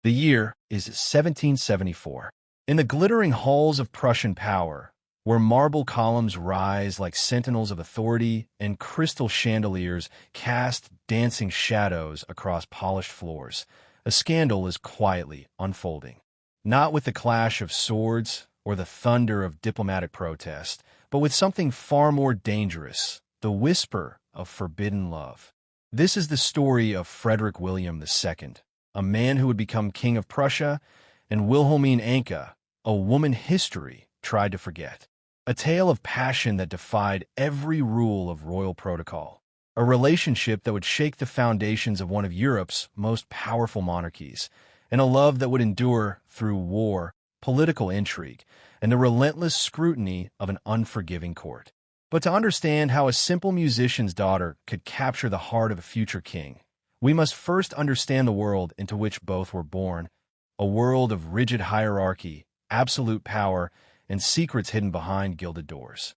The year is 1774. In the glittering halls of Prussian power, where marble columns rise like sentinels of authority and crystal chandeliers cast dancing shadows across polished floors, a scandal is quietly unfolding. Not with the clash of swords or the thunder of diplomatic protest, but with something far more dangerous, the whisper of forbidden love. This is the story of Frederick William II, a man who would become King of Prussia, and Wilhelmine Enke, a woman history tried to forget. A tale of passion that defied every rule of royal protocol. A relationship that would shake the foundations of one of Europe's most powerful monarchies, and a love that would endure through war, political intrigue, and the relentless scrutiny of an unforgiving court. But to understand how a simple musician's daughter could capture the heart of a future king, we must first understand the world into which both were born, a world of rigid hierarchy, absolute power, and secrets hidden behind gilded doors.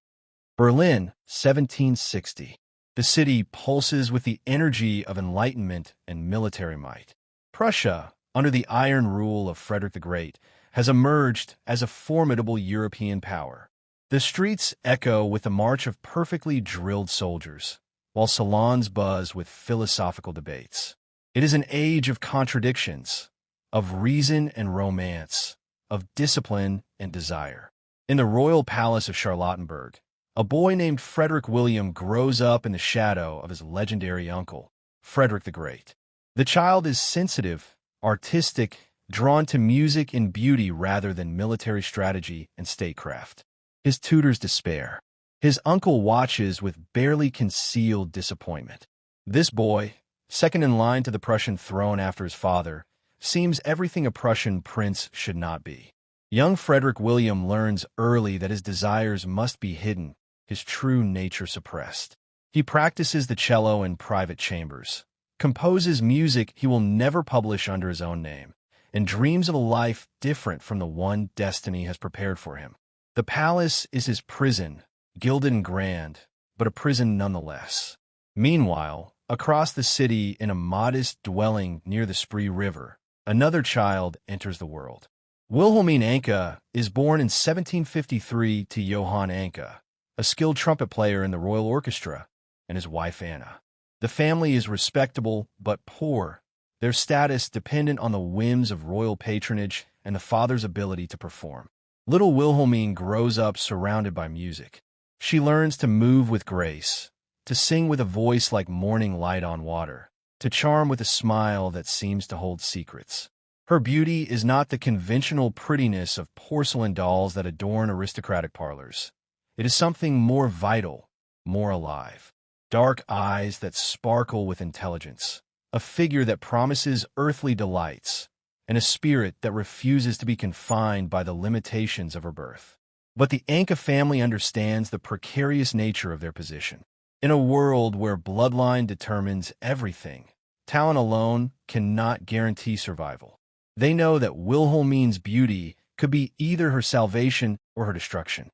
Berlin, 1760. The city pulses with the energy of enlightenment and military might. Prussia, under the iron rule of Frederick the Great, has emerged as a formidable European power. The streets echo with the march of perfectly drilled soldiers, while salons buzz with philosophical debates. It is an age of contradictions, of reason and romance, of discipline and desire. In the royal palace of Charlottenburg, a boy named Frederick William grows up in the shadow of his legendary uncle, Frederick the Great. The child is sensitive, artistic, drawn to music and beauty rather than military strategy and statecraft. His tutors despair. His uncle watches with barely concealed disappointment. This boy, second in line to the Prussian throne after his father, seems everything a Prussian prince should not be. Young Frederick William learns early that his desires must be hidden, his true nature suppressed. He practices the cello in private chambers, composes music he will never publish under his own name, and dreams of a life different from the one destiny has prepared for him. The palace is his prison, gilded and grand, but a prison nonetheless. Meanwhile, across the city in a modest dwelling near the Spree River, another child enters the world. Wilhelmine Enke is born in 1753 to Johann Enke, a skilled trumpet player in the royal orchestra, and his wife Anna. The family is respectable but poor, their status dependent on the whims of royal patronage and the father's ability to perform. Little Wilhelmine grows up surrounded by music. She learns to move with grace, to sing with a voice like morning light on water, to charm with a smile that seems to hold secrets. Her beauty is not the conventional prettiness of porcelain dolls that adorn aristocratic parlors. It is something more vital, more alive. Dark eyes that sparkle with intelligence, a figure that promises earthly delights, and a spirit that refuses to be confined by the limitations of her birth. But the Enke family understands the precarious nature of their position. In a world where bloodline determines everything, talent alone cannot guarantee survival. They know that Wilhelmine's beauty could be either her salvation or her destruction.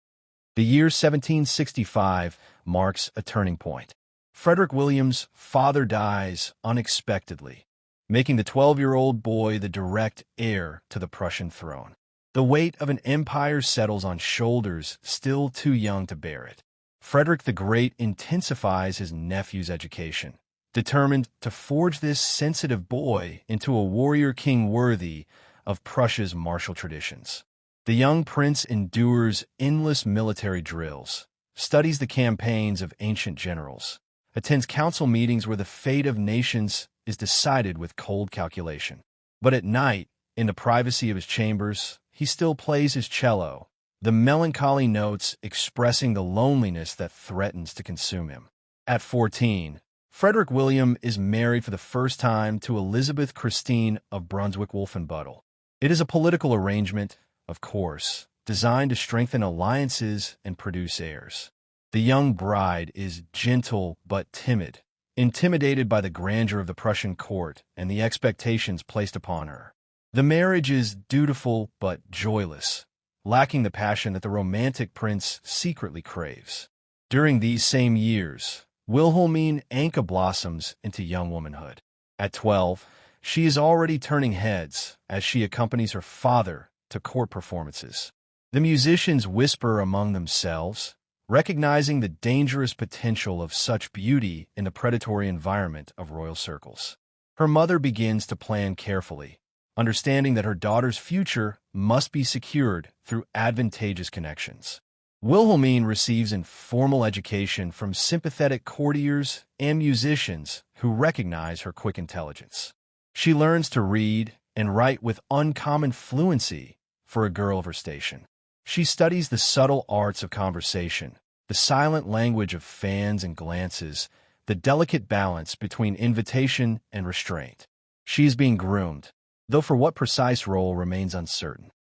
The year 1765 marks a turning point. Frederick William's father dies unexpectedly, making the 12-year-old boy the direct heir to the Prussian throne. The weight of an empire settles on shoulders still too young to bear it. Frederick the Great intensifies his nephew's education, determined to forge this sensitive boy into a warrior king worthy of Prussia's martial traditions. The young prince endures endless military drills, studies the campaigns of ancient generals, attends council meetings where the fate of nations is decided with cold calculation. But at night, in the privacy of his chambers, he still plays his cello, the melancholy notes expressing the loneliness that threatens to consume him. At 14, Frederick William is married for the first time to Elisabeth Christine of Brunswick-Wolfenbüttel. It is a political arrangement, of course, designed to strengthen alliances and produce heirs. The young bride is gentle but timid, intimidated by the grandeur of the Prussian court and the expectations placed upon her. The marriage is dutiful but joyless, lacking the passion that the romantic prince secretly craves. During these same years, Wilhelmine Enke blossoms into young womanhood. At 12, She is already turning heads as she accompanies her father to court performances. The musicians whisper among themselves, recognizing the dangerous potential of such beauty in the predatory environment of royal circles. Her mother begins to plan carefully, understanding that her daughter's future must be secured through advantageous connections. Wilhelmine receives a formal education from sympathetic courtiers and musicians who recognize her quick intelligence. She learns to read and write with uncommon fluency for a girl of her station. She studies the subtle arts of conversation, the silent language of fans and glances, the delicate balance between invitation and restraint. She is being groomed, though for what precise role remains uncertain.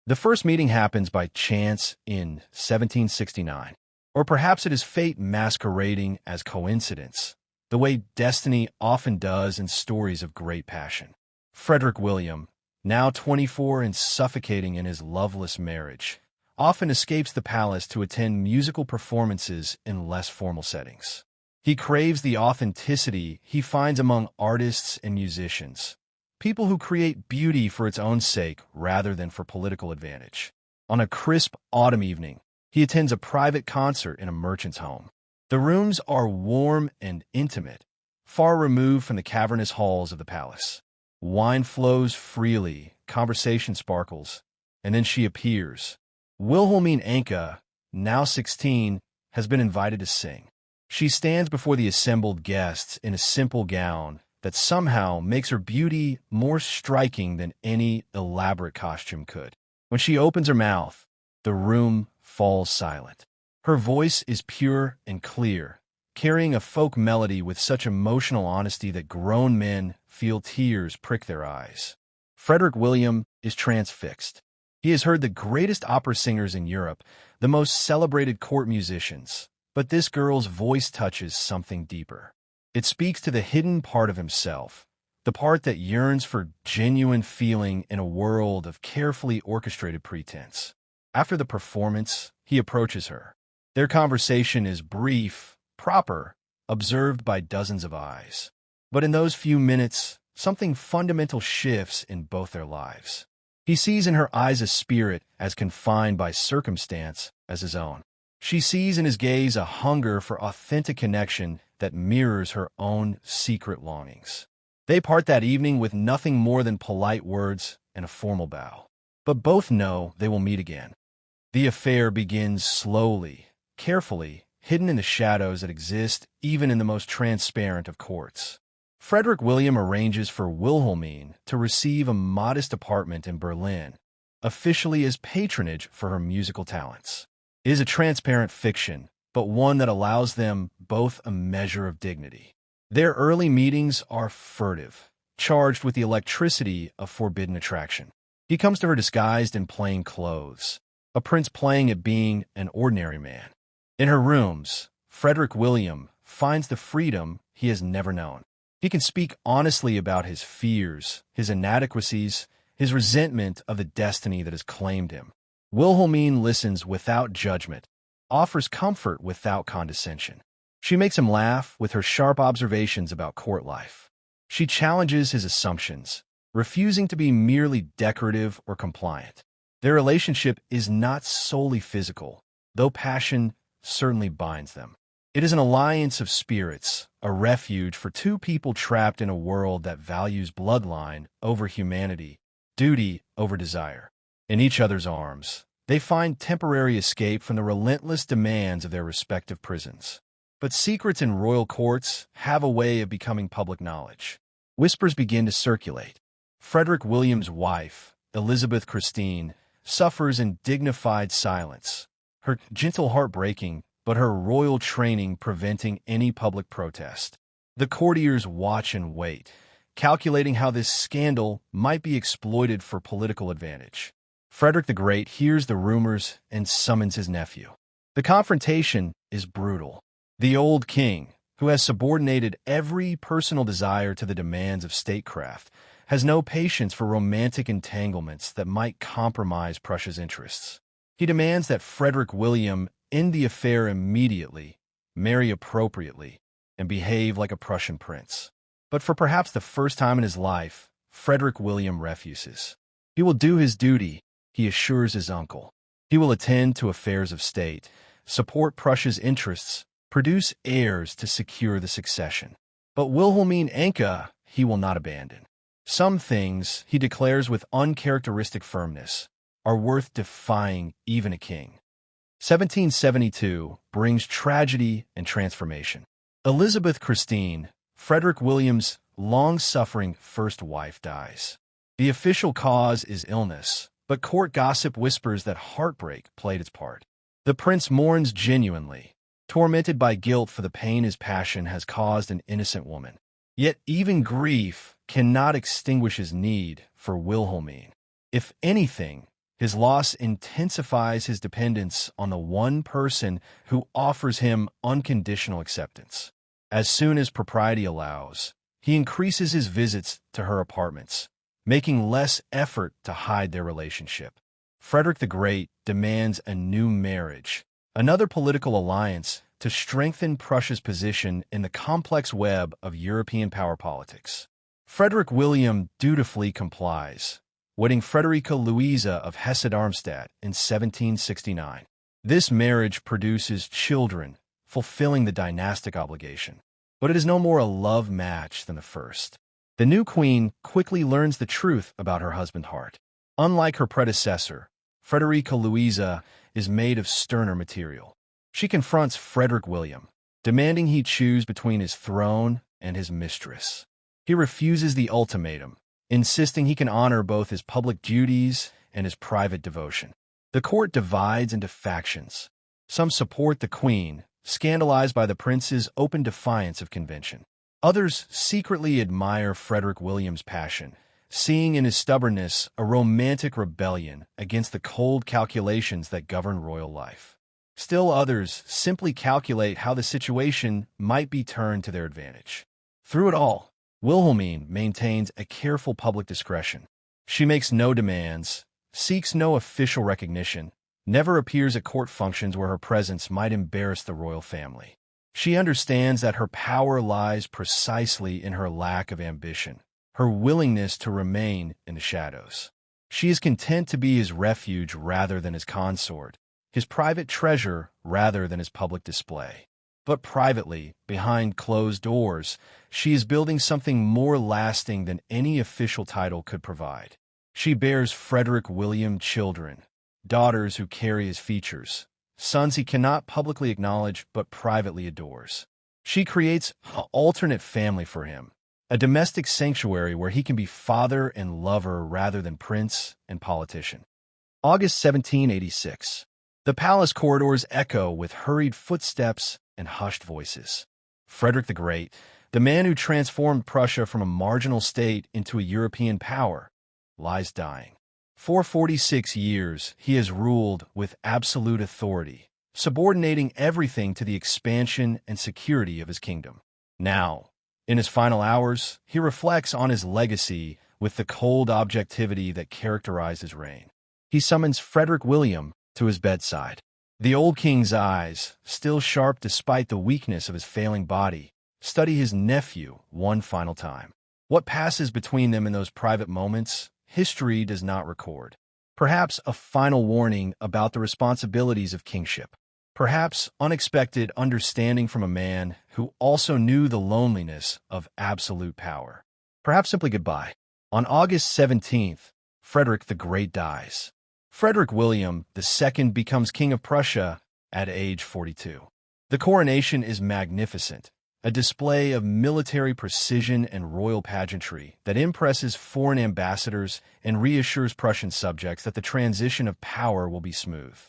The first meeting happens by chance in 1769, or perhaps it is fate masquerading as coincidence, the way destiny often does in stories of great passion. Frederick William, now 24 and suffocating in his loveless marriage, often escapes the palace to attend musical performances in less formal settings. He craves the authenticity he finds among artists and musicians, people who create beauty for its own sake rather than for political advantage. On a crisp autumn evening, he attends a private concert in a merchant's home. The rooms are warm and intimate, far removed from the cavernous halls of the palace. Wine flows freely, conversation sparkles, and then she appears. Wilhelmine Enke, now 16, has been invited to sing. She stands before the assembled guests in a simple gown that somehow makes her beauty more striking than any elaborate costume could. When she opens her mouth, the room falls silent. Her voice is pure and clear, carrying a folk melody with such emotional honesty that grown men feel tears prick their eyes. Frederick William is transfixed. He has heard the greatest opera singers in Europe, the most celebrated court musicians, but this girl's voice touches something deeper. It speaks to the hidden part of himself, the part that yearns for genuine feeling in a world of carefully orchestrated pretense. After the performance, he approaches her. Their conversation is brief, proper, observed by dozens of eyes. But in those few minutes, something fundamental shifts in both their lives. He sees in her eyes a spirit as confined by circumstance as his own. She sees in his gaze a hunger for authentic connection that mirrors her own secret longings. They part that evening with nothing more than polite words and a formal bow. But both know they will meet again. The affair begins slowly, carefully, hidden in the shadows that exist even in the most transparent of courts. Frederick William arranges for Wilhelmine to receive a modest apartment in Berlin, officially as patronage for her musical talents. It is a transparent fiction, but one that allows them both a measure of dignity. Their early meetings are furtive, charged with the electricity of forbidden attraction. He comes to her disguised in plain clothes, a prince playing at being an ordinary man. In her rooms, Frederick William finds the freedom he has never known. He can speak honestly about his fears, his inadequacies, his resentment of the destiny that has claimed him. Wilhelmine listens without judgment, offers comfort without condescension. She makes him laugh with her sharp observations about court life. She challenges his assumptions, refusing to be merely decorative or compliant. Their relationship is not solely physical, though passion certainly binds them. It is an alliance of spirits, a refuge for two people trapped in a world that values bloodline over humanity, duty over desire. In each other's arms, they find temporary escape from the relentless demands of their respective prisons. But secrets in royal courts have a way of becoming public knowledge. Whispers begin to circulate. Frederick William's wife, Elisabeth Christine, suffers in dignified silence, her gentle heart breaking, but her royal training preventing any public protest. The courtiers watch and wait, calculating how this scandal might be exploited for political advantage. Frederick the Great hears the rumors and summons his nephew. The confrontation is brutal. The old king, who has subordinated every personal desire to the demands of statecraft, has no patience for romantic entanglements that might compromise Prussia's interests. He demands that Frederick William end the affair immediately, marry appropriately, and behave like a Prussian prince. But for perhaps the first time in his life, Frederick William refuses. He will do his duty, he assures his uncle. He will attend to affairs of state, support Prussia's interests, produce heirs to secure the succession. But Wilhelmine Enke he will not abandon. Some things, he declares with uncharacteristic firmness, are worth defying even a king. 1772 brings tragedy and transformation. Elisabeth Christine, Frederick William's long-suffering first wife, dies. The official cause is illness, but court gossip whispers that heartbreak played its part. The prince mourns genuinely, tormented by guilt for the pain his passion has caused an innocent woman. Yet even grief cannot extinguish his need for Wilhelmine. If anything, his loss intensifies his dependence on the one person who offers him unconditional acceptance. As soon as propriety allows, he increases his visits to her apartments, making less effort to hide their relationship. Frederick the Great demands a new marriage, another political alliance to strengthen Prussia's position in the complex web of European power politics. Frederick William dutifully complies, wedding Frederica Louisa of Hesse-Darmstadt in 1769. This marriage produces children, fulfilling the dynastic obligation. But it is no more a love match than the first. The new queen quickly learns the truth about her husband's heart. Unlike her predecessor, Frederica Louisa is made of sterner material. She confronts Frederick William, demanding he choose between his throne and his mistress. He refuses the ultimatum, insisting he can honor both his public duties and his private devotion. The court divides into factions. Some support the queen, scandalized by the prince's open defiance of convention. Others secretly admire Frederick William's passion, seeing in his stubbornness a romantic rebellion against the cold calculations that govern royal life. Still others simply calculate how the situation might be turned to their advantage. Through it all, Wilhelmine maintains a careful public discretion. She makes no demands, seeks no official recognition, never appears at court functions where her presence might embarrass the royal family. She understands that her power lies precisely in her lack of ambition, her willingness to remain in the shadows. She is content to be his refuge rather than his consort, his private treasure rather than his public display. But privately, behind closed doors, she is building something more lasting than any official title could provide. She bears Frederick William children, daughters who carry his features, sons he cannot publicly acknowledge but privately adores. She creates an alternate family for him, a domestic sanctuary where he can be father and lover rather than prince and politician. August 1786. The palace corridors echo with hurried footsteps and hushed voices. Frederick the Great, the man who transformed Prussia from a marginal state into a European power, lies dying. For 46 years, he has ruled with absolute authority, subordinating everything to the expansion and security of his kingdom. Now, in his final hours, he reflects on his legacy with the cold objectivity that characterized his reign. He summons Frederick William to his bedside. The old king's eyes, still sharp despite the weakness of his failing body, study his nephew one final time. What passes between them in those private moments, history does not record. Perhaps a final warning about the responsibilities of kingship. Perhaps unexpected understanding from a man who also knew the loneliness of absolute power. Perhaps simply goodbye. On August 17th, Frederick the Great dies. Frederick William II becomes King of Prussia at age 42. The coronation is magnificent, a display of military precision and royal pageantry that impresses foreign ambassadors and reassures Prussian subjects that the transition of power will be smooth.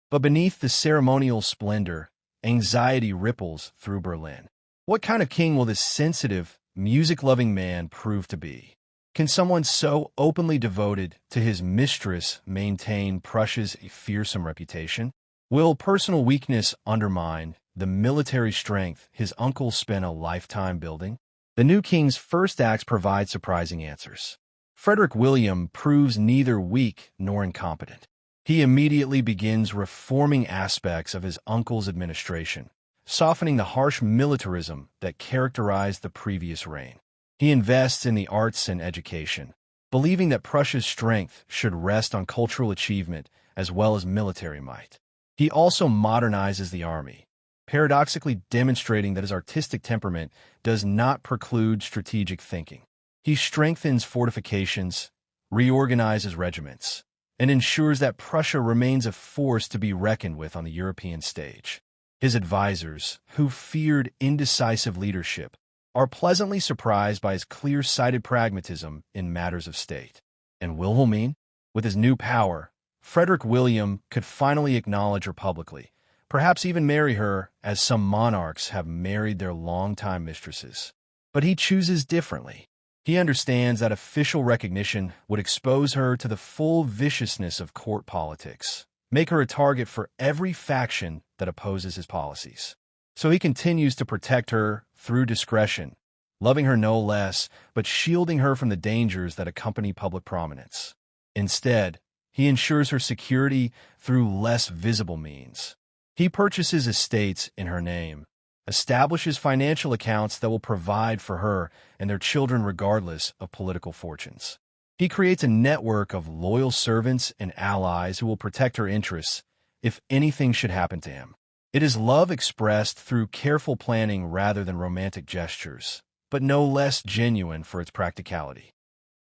But beneath the ceremonial splendor, anxiety ripples through Berlin. What kind of king will this sensitive, music-loving man prove to be? Can someone so openly devoted to his mistress maintain Prussia's fearsome reputation? Will personal weakness undermine the military strength his uncle spent a lifetime building? The new king's first acts provide surprising answers. Frederick William proves neither weak nor incompetent. He immediately begins reforming aspects of his uncle's administration, softening the harsh militarism that characterized the previous reign. He invests in the arts and education, believing that Prussia's strength should rest on cultural achievement as well as military might. He also modernizes the army, paradoxically demonstrating that his artistic temperament does not preclude strategic thinking. He strengthens fortifications, reorganizes regiments, and ensures that Prussia remains a force to be reckoned with on the European stage. His advisors, who feared indecisive leadership, are pleasantly surprised by his clear-sighted pragmatism in matters of state. And Wilhelmine, with his new power, Frederick William could finally acknowledge her publicly, perhaps even marry her as some monarchs have married their longtime mistresses. But he chooses differently. He understands that official recognition would expose her to the full viciousness of court politics, make her a target for every faction that opposes his policies. So he continues to protect her through discretion, loving her no less, but shielding her from the dangers that accompany public prominence. Instead, he ensures her security through less visible means. He purchases estates in her name, establishes financial accounts that will provide for her and their children regardless of political fortunes. He creates a network of loyal servants and allies who will protect her interests if anything should happen to him. It is love expressed through careful planning rather than romantic gestures, but no less genuine for its practicality.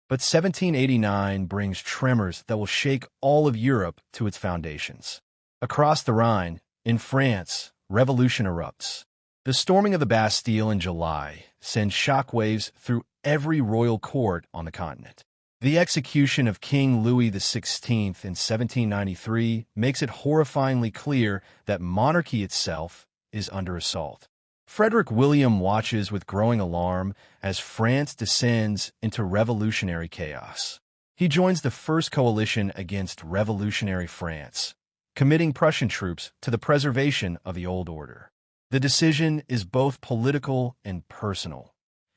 But 1789 brings tremors that will shake all of Europe to its foundations. Across the Rhine, in France, revolution erupts. The storming of the Bastille in July sends shockwaves through every royal court on the continent. The execution of King Louis XVI in 1793 makes it horrifyingly clear that monarchy itself is under assault. Frederick William watches with growing alarm as France descends into revolutionary chaos. He joins the first coalition against revolutionary France, committing Prussian troops to the preservation of the old order. The decision is both political and personal.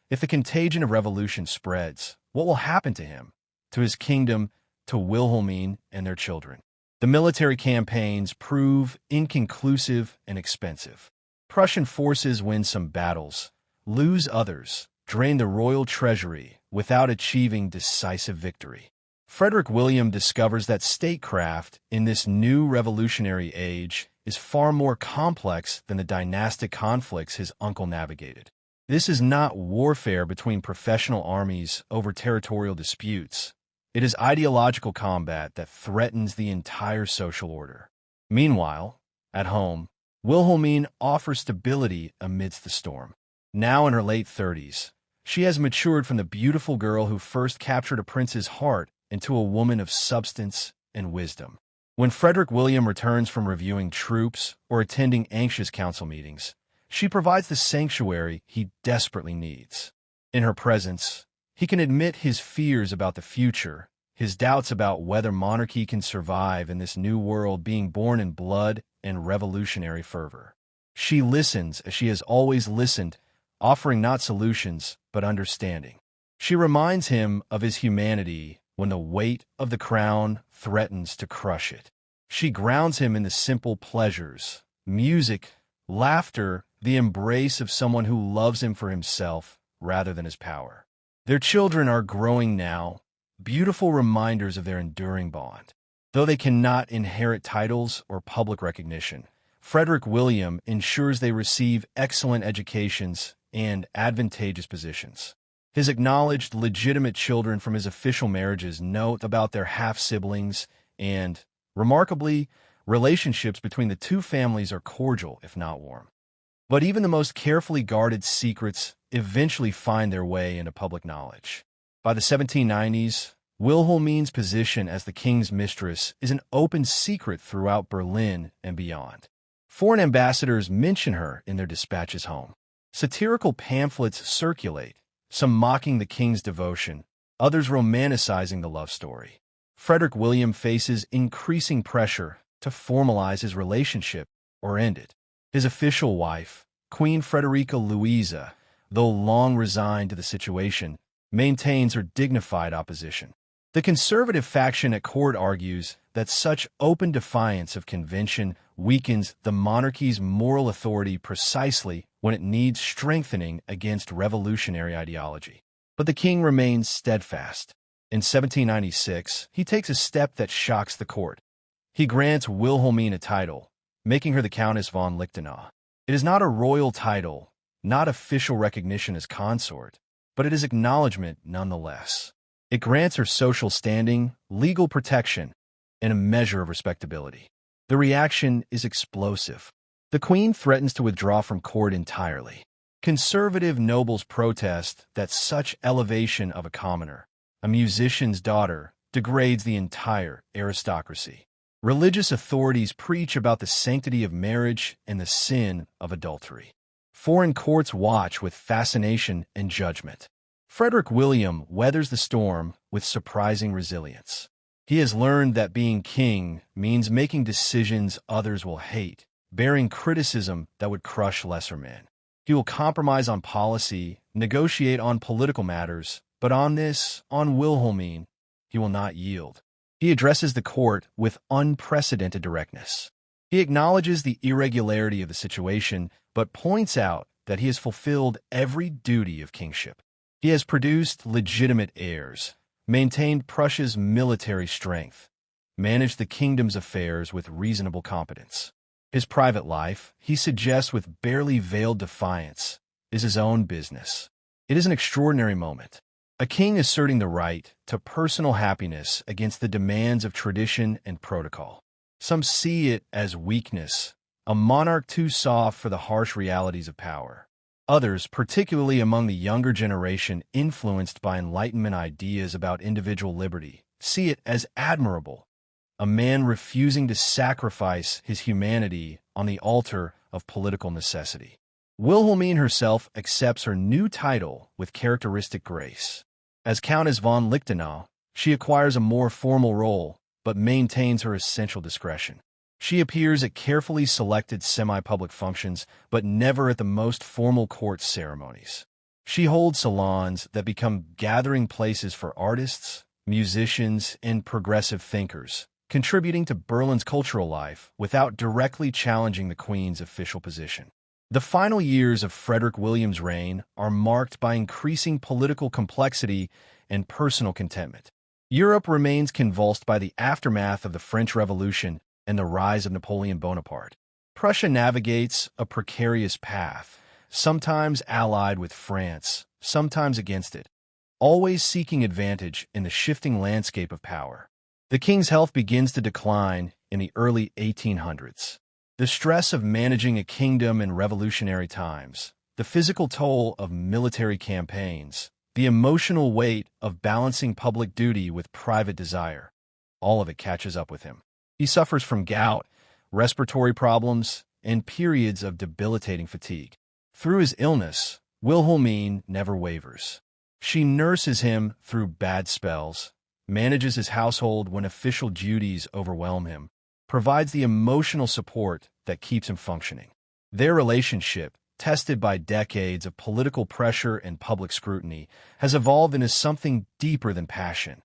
If the contagion of revolution spreads, what will happen to him, to his kingdom, to Wilhelmine and their children? The military campaigns prove inconclusive and expensive. Prussian forces win some battles, lose others, drain the royal treasury without achieving decisive victory. Frederick William discovers that statecraft in this new revolutionary age is far more complex than the dynastic conflicts his uncle navigated. This is not warfare between professional armies over territorial disputes. It is ideological combat that threatens the entire social order. Meanwhile, at home, Wilhelmine offers stability amidst the storm. Now in her late 30s, she has matured from the beautiful girl who first captured a prince's heart into a woman of substance and wisdom. When Frederick William returns from reviewing troops or attending anxious council meetings, she provides the sanctuary he desperately needs. In her presence, he can admit his fears about the future, his doubts about whether monarchy can survive in this new world being born in blood and revolutionary fervor. She listens as she has always listened, offering not solutions, but understanding. She reminds him of his humanity when the weight of the crown threatens to crush it. She grounds him in the simple pleasures, music, laughter, the embrace of someone who loves him for himself rather than his power. Their children are growing now, beautiful reminders of their enduring bond. Though they cannot inherit titles or public recognition, Frederick William ensures they receive excellent educations and advantageous positions. His acknowledged legitimate children from his official marriages know about their half-siblings and, remarkably, relationships between the two families are cordial, if not warm. But even the most carefully guarded secrets eventually find their way into public knowledge. By the 1790s, Wilhelmine's position as the king's mistress is an open secret throughout Berlin and beyond. Foreign ambassadors mention her in their dispatches home. Satirical pamphlets circulate, some mocking the king's devotion, others romanticizing the love story. Frederick William faces increasing pressure to formalize his relationship or end it. His official wife, Queen Frederica Louisa, though long resigned to the situation, maintains her dignified opposition. The conservative faction at court argues that such open defiance of convention weakens the monarchy's moral authority precisely when it needs strengthening against revolutionary ideology. But the king remains steadfast. In 1796, he takes a step that shocks the court. He grants Wilhelmine a title, making her the Countess von Lichtenau. It is not a royal title, not official recognition as consort, but it is acknowledgement nonetheless. It grants her social standing, legal protection, and a measure of respectability. The reaction is explosive. The queen threatens to withdraw from court entirely. Conservative nobles protest that such elevation of a commoner, a musician's daughter, degrades the entire aristocracy. Religious authorities preach about the sanctity of marriage and the sin of adultery. Foreign courts watch with fascination and judgment. Frederick William weathers the storm with surprising resilience. He has learned that being king means making decisions others will hate, bearing criticism that would crush lesser men. He will compromise on policy, negotiate on political matters, but on Wilhelmine, he will not yield. He addresses the court with unprecedented directness. He acknowledges the irregularity of the situation, but points out that he has fulfilled every duty of kingship. He has produced legitimate heirs, maintained Prussia's military strength, managed the kingdom's affairs with reasonable competence. His private life, he suggests with barely veiled defiance, is his own business. It is an extraordinary moment. A king asserting the right to personal happiness against the demands of tradition and protocol. Some see it as weakness, a monarch too soft for the harsh realities of power. Others, particularly among the younger generation influenced by Enlightenment ideas about individual liberty, see it as admirable, a man refusing to sacrifice his humanity on the altar of political necessity. Wilhelmine herself accepts her new title with characteristic grace. As Countess von Lichtenau, she acquires a more formal role, but maintains her essential discretion. She appears at carefully selected semi-public functions, but never at the most formal court ceremonies. She holds salons that become gathering places for artists, musicians, and progressive thinkers, contributing to Berlin's cultural life without directly challenging the Queen's official position. The final years of Frederick William's reign are marked by increasing political complexity and personal contentment. Europe remains convulsed by the aftermath of the French Revolution and the rise of Napoleon Bonaparte. Prussia navigates a precarious path, sometimes allied with France, sometimes against it, always seeking advantage in the shifting landscape of power. The king's health begins to decline in the early 1800s. The stress of managing a kingdom in revolutionary times, the physical toll of military campaigns, the emotional weight of balancing public duty with private desire, all of it catches up with him. He suffers from gout, respiratory problems, and periods of debilitating fatigue. Through his illness, Wilhelmine never wavers. She nurses him through bad spells, manages his household when official duties overwhelm him, provides the emotional support that keeps him functioning. Their relationship, tested by decades of political pressure and public scrutiny, has evolved into something deeper than passion,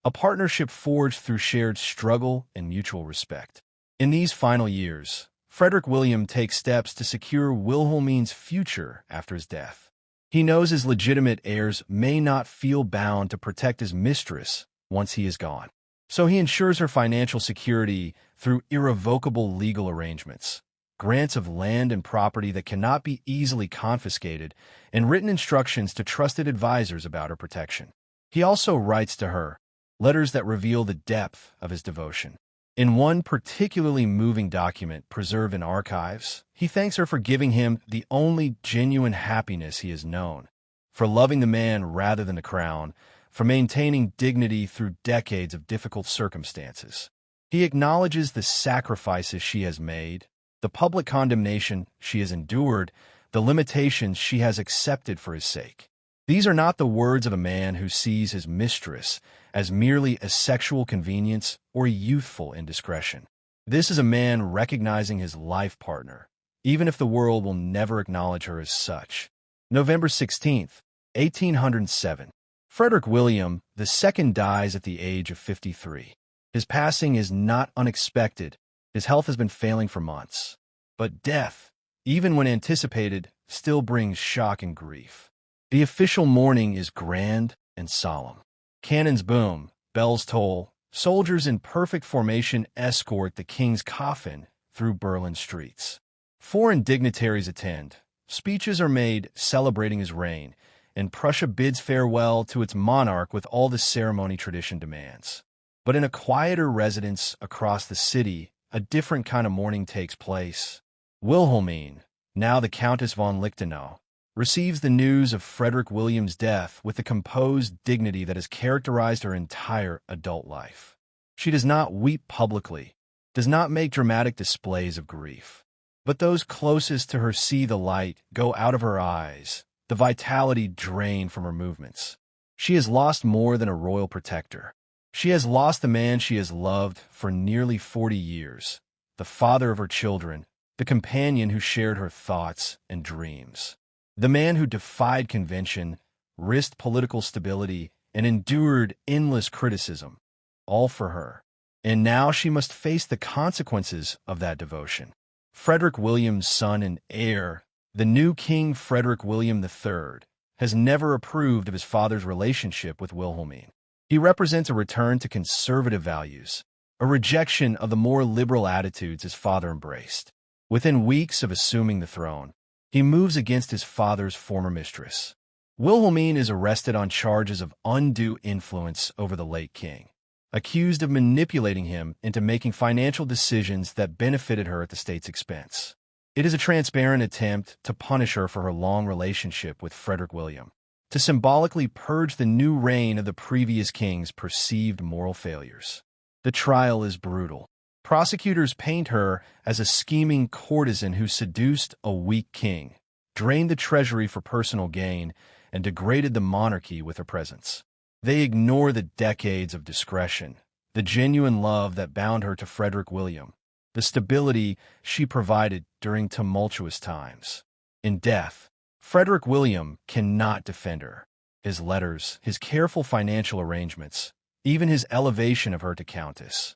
a partnership forged through shared struggle and mutual respect. In these final years, Frederick William takes steps to secure Wilhelmine's future after his death. He knows his legitimate heirs may not feel bound to protect his mistress once he is gone. So he ensures her financial security through irrevocable legal arrangements, grants of land and property that cannot be easily confiscated, and written instructions to trusted advisors about her protection. He also writes to her letters that reveal the depth of his devotion. In one particularly moving document preserved in archives, he thanks her for giving him the only genuine happiness he has known, for loving the man rather than the crown, for maintaining dignity through decades of difficult circumstances. He acknowledges the sacrifices she has made, the public condemnation she has endured, the limitations she has accepted for his sake. These are not the words of a man who sees his mistress as merely a sexual convenience or youthful indiscretion. This is a man recognizing his life partner, even if the world will never acknowledge her as such. November 16th, 1807. Frederick William II dies at the age of 53. His passing is not unexpected. His health has been failing for months. But death, even when anticipated, still brings shock and grief. The official mourning is grand and solemn. Cannons boom, bells toll, soldiers in perfect formation escort the king's coffin through Berlin streets. Foreign dignitaries attend, speeches are made celebrating his reign, and Prussia bids farewell to its monarch with all the ceremony tradition demands. But in a quieter residence across the city, a different kind of mourning takes place. Wilhelmine, now the Countess von Lichtenau, receives the news of Frederick William's death with the composed dignity that has characterized her entire adult life. She does not weep publicly, does not make dramatic displays of grief. But those closest to her see the light go out of her eyes, the vitality drain from her movements. She has lost more than a royal protector. She has lost the man she has loved for nearly 40 years, the father of her children, the companion who shared her thoughts and dreams. The man who defied convention, risked political stability, and endured endless criticism, all for her. And now she must face the consequences of that devotion. Frederick William's son and heir, the new King Frederick William III, has never approved of his father's relationship with Wilhelmine. He represents a return to conservative values, a rejection of the more liberal attitudes his father embraced. Within weeks of assuming the throne, he moves against his father's former mistress. Wilhelmine is arrested on charges of undue influence over the late king, accused of manipulating him into making financial decisions that benefited her at the state's expense. It is a transparent attempt to punish her for her long relationship with Frederick William, to symbolically purge the new reign of the previous king's perceived moral failures. The trial is brutal. Prosecutors paint her as a scheming courtesan who seduced a weak king, drained the treasury for personal gain, and degraded the monarchy with her presence. They ignore the decades of discretion, the genuine love that bound her to Frederick William, the stability she provided during tumultuous times. In death, Frederick William cannot defend her. His letters, his careful financial arrangements, even his elevation of her to countess,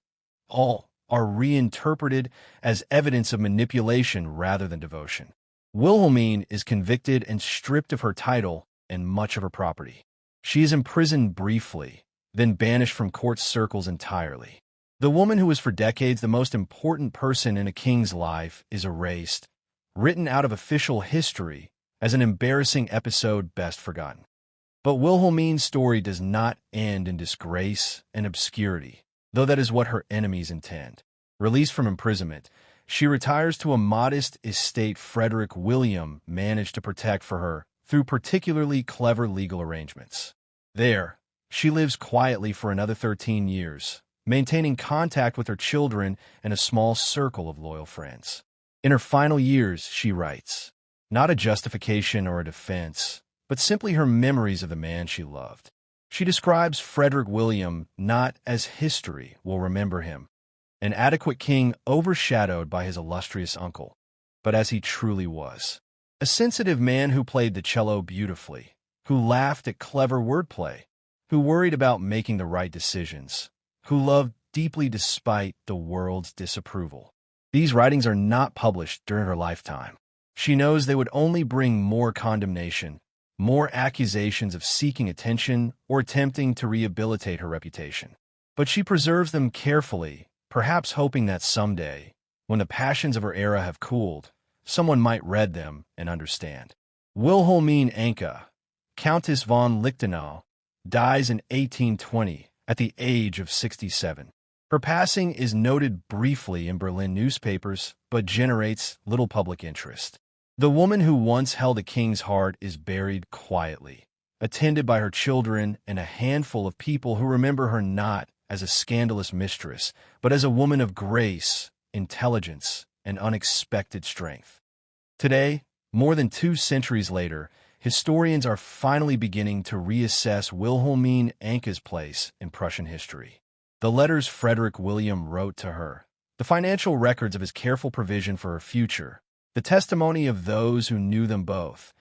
all are reinterpreted as evidence of manipulation rather than devotion. Wilhelmine is convicted and stripped of her title and much of her property. She is imprisoned briefly, then banished from court circles entirely. The woman who was for decades the most important person in a king's life is erased, written out of official history as an embarrassing episode best forgotten. But Wilhelmine's story does not end in disgrace and obscurity, though that is what her enemies intend. Released from imprisonment, she retires to a modest estate Frederick William managed to protect for her through particularly clever legal arrangements. There, she lives quietly for another 13 years, maintaining contact with her children and a small circle of loyal friends. In her final years, she writes, not a justification or a defense, but simply her memories of the man she loved. She describes Frederick William not as history will remember him, an adequate king overshadowed by his illustrious uncle, but as he truly was. A sensitive man who played the cello beautifully, who laughed at clever wordplay, who worried about making the right decisions, who loved deeply despite the world's disapproval. These writings are not published during her lifetime. She knows they would only bring more condemnation, more accusations of seeking attention or attempting to rehabilitate her reputation. But she preserves them carefully, perhaps hoping that someday, when the passions of her era have cooled, someone might read them and understand. Wilhelmine Enke, Countess von Lichtenau, dies in 1820 at the age of 67. Her passing is noted briefly in Berlin newspapers, but generates little public interest. The woman who once held a king's heart is buried quietly, attended by her children and a handful of people who remember her not as a scandalous mistress, but as a woman of grace, intelligence, and unexpected strength. Today, more than 2 centuries later, historians are finally beginning to reassess Wilhelmine Enke's place in Prussian history. The letters Frederick William wrote to her, the financial records of his careful provision for her future, the testimony of those who knew them both,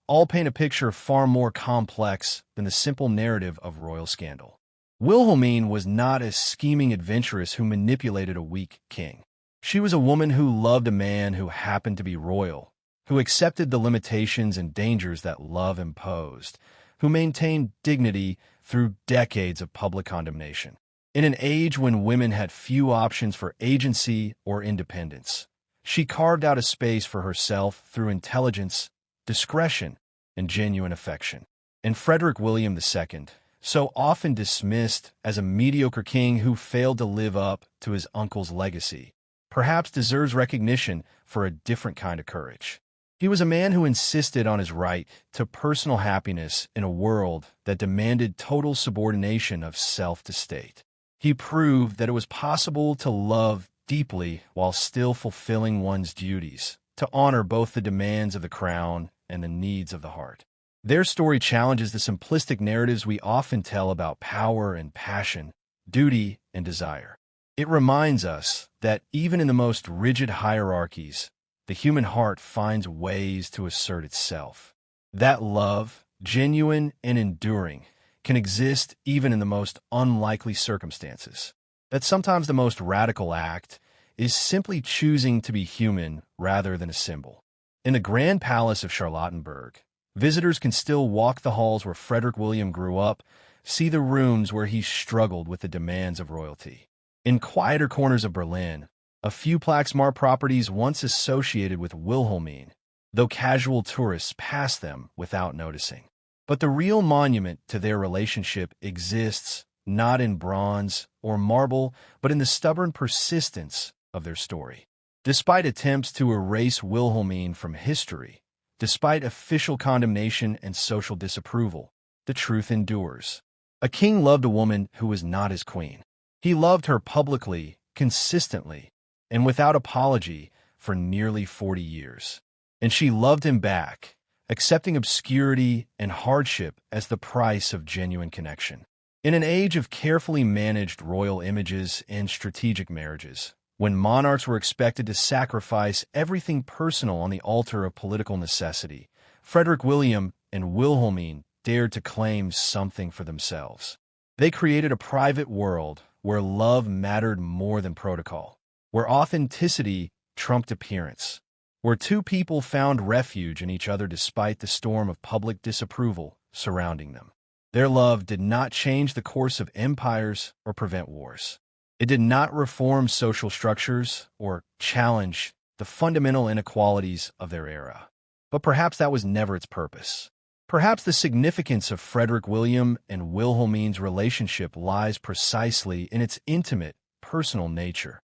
all paint a picture far more complex than the simple narrative of royal scandal. Wilhelmine was not a scheming adventuress who manipulated a weak king. She was a woman who loved a man who happened to be royal, who accepted the limitations and dangers that love imposed, who maintained dignity through decades of public condemnation. In an age when women had few options for agency or independence, she carved out a space for herself through intelligence, discretion, and genuine affection. And Frederick William II, so often dismissed as a mediocre king who failed to live up to his uncle's legacy, perhaps deserves recognition for a different kind of courage. He was a man who insisted on his right to personal happiness in a world that demanded total subordination of self to state. He proved that it was possible to love deeply while still fulfilling one's duties, to honor both the demands of the crown and the needs of the heart. Their story challenges the simplistic narratives we often tell about power and passion, duty and desire. It reminds us that even in the most rigid hierarchies, the human heart finds ways to assert itself. That love, genuine and enduring, can exist even in the most unlikely circumstances. That sometimes the most radical act is simply choosing to be human rather than a symbol. In the Grand Palace of Charlottenburg, visitors can still walk the halls where Frederick William grew up, see the rooms where he struggled with the demands of royalty. In quieter corners of Berlin, a few plaques mark properties once associated with Wilhelmine, though casual tourists pass them without noticing. But the real monument to their relationship exists not in bronze or marble, but in the stubborn persistence of their story. Despite attempts to erase Wilhelmine from history, despite official condemnation and social disapproval, the truth endures. A king loved a woman who was not his queen. He loved her publicly, consistently, and without apology for nearly 40 years. And she loved him back, accepting obscurity and hardship as the price of genuine connection. In an age of carefully managed royal images and strategic marriages, when monarchs were expected to sacrifice everything personal on the altar of political necessity, Frederick William and Wilhelmine dared to claim something for themselves. They created a private world where love mattered more than protocol, where authenticity trumped appearance, where two people found refuge in each other despite the storm of public disapproval surrounding them. Their love did not change the course of empires or prevent wars. It did not reform social structures or challenge the fundamental inequalities of their era. But perhaps that was never its purpose. Perhaps the significance of Frederick William and Wilhelmine's relationship lies precisely in its intimate, personal nature,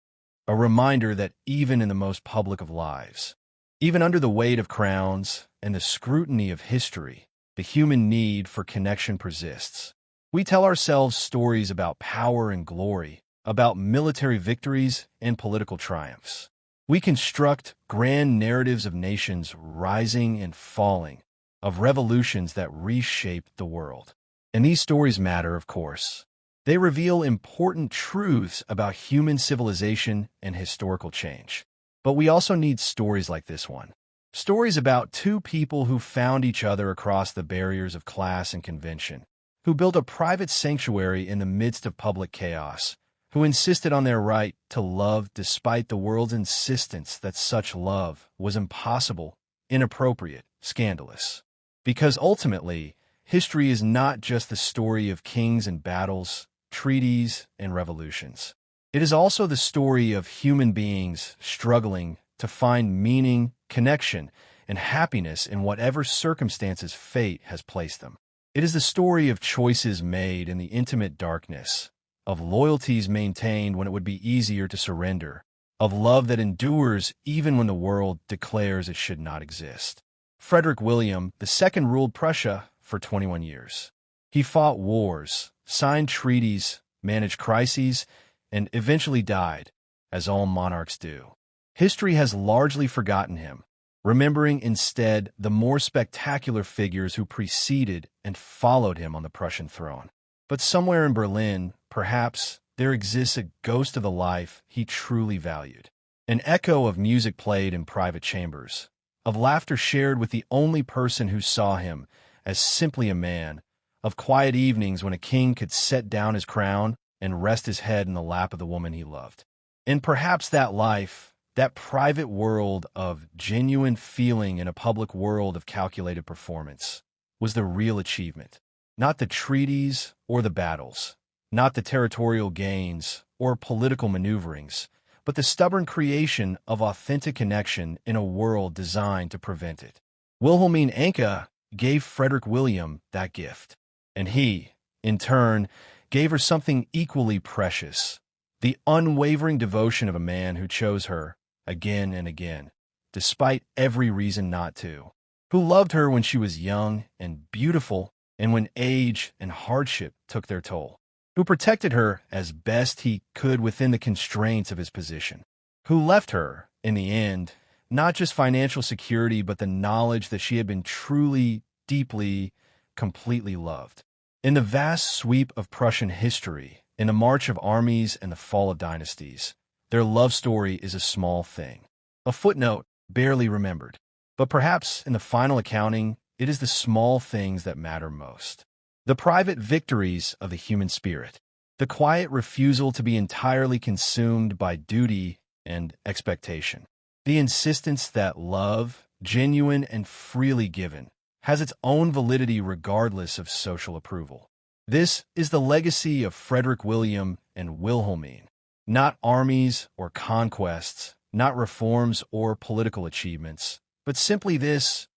a reminder that even in the most public of lives, even under the weight of crowns and the scrutiny of history, the human need for connection persists. We tell ourselves stories about power and glory, about military victories and political triumphs. We construct grand narratives of nations rising and falling, of revolutions that reshaped the world. And these stories matter, of course. They reveal important truths about human civilization and historical change. But we also need stories like this one. Stories about two people who found each other across the barriers of class and convention, who built a private sanctuary in the midst of public chaos, who insisted on their right to love despite the world's insistence that such love was impossible, inappropriate, scandalous. Because ultimately, history is not just the story of kings and battles, treaties and revolutions. It is also the story of human beings struggling to find meaning, connection, and happiness in whatever circumstances fate has placed them. It is the story of choices made in the intimate darkness, of loyalties maintained when it would be easier to surrender, of love that endures even when the world declares it should not exist. Frederick William II ruled Prussia for 21 years. He fought wars, signed treaties, managed crises, and eventually died, as all monarchs do. History has largely forgotten him, remembering instead the more spectacular figures who preceded and followed him on the Prussian throne. But somewhere in Berlin, perhaps, there exists a ghost of the life he truly valued. An echo of music played in private chambers, of laughter shared with the only person who saw him as simply a man, of quiet evenings when a king could set down his crown and rest his head in the lap of the woman he loved. And perhaps that life, that private world of genuine feeling in a public world of calculated performance, was the real achievement. Not the treaties or the battles, not the territorial gains or political maneuverings, but the stubborn creation of authentic connection in a world designed to prevent it. Wilhelmine Enke gave Frederick William that gift, and he, in turn, gave her something equally precious, the unwavering devotion of a man who chose her again and again, despite every reason not to, who loved her when she was young and beautiful and when age and hardship took their toll, who protected her as best he could within the constraints of his position, who left her, in the end, not just financial security but the knowledge that she had been truly, deeply, completely loved. In the vast sweep of Prussian history, in the march of armies and the fall of dynasties, their love story is a small thing, a footnote barely remembered. But perhaps in the final accounting, it is the small things that matter most. The private victories of the human spirit, the quiet refusal to be entirely consumed by duty and expectation, the insistence that love, genuine and freely given, has its own validity regardless of social approval. This is the legacy of Frederick William and Wilhelmine, not armies or conquests, not reforms or political achievements, but simply this: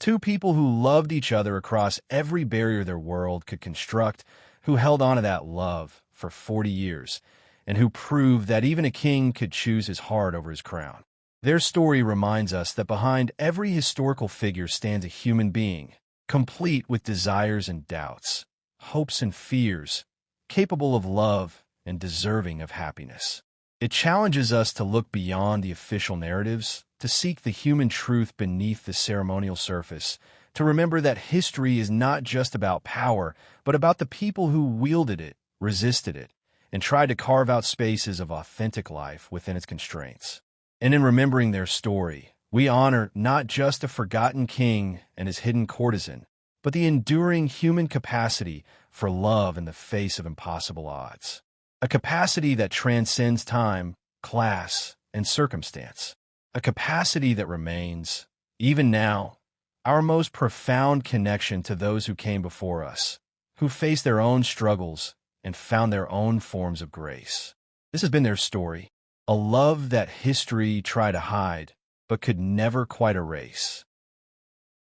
two people who loved each other across every barrier their world could construct, who held on to that love for 40 years, and who proved that even a king could choose his heart over his crown. Their story reminds us that behind every historical figure stands a human being, complete with desires and doubts, hopes and fears, capable of love and deserving of happiness. It challenges us to look beyond the official narratives, to seek the human truth beneath the ceremonial surface, to remember that history is not just about power, but about the people who wielded it, resisted it, and tried to carve out spaces of authentic life within its constraints. And in remembering their story, we honor not just a forgotten king and his hidden courtesan, but the enduring human capacity for love in the face of impossible odds. A capacity that transcends time, class, and circumstance. A capacity that remains, even now, our most profound connection to those who came before us, who faced their own struggles and found their own forms of grace. This has been their story, a love that history tried to hide but could never quite erase.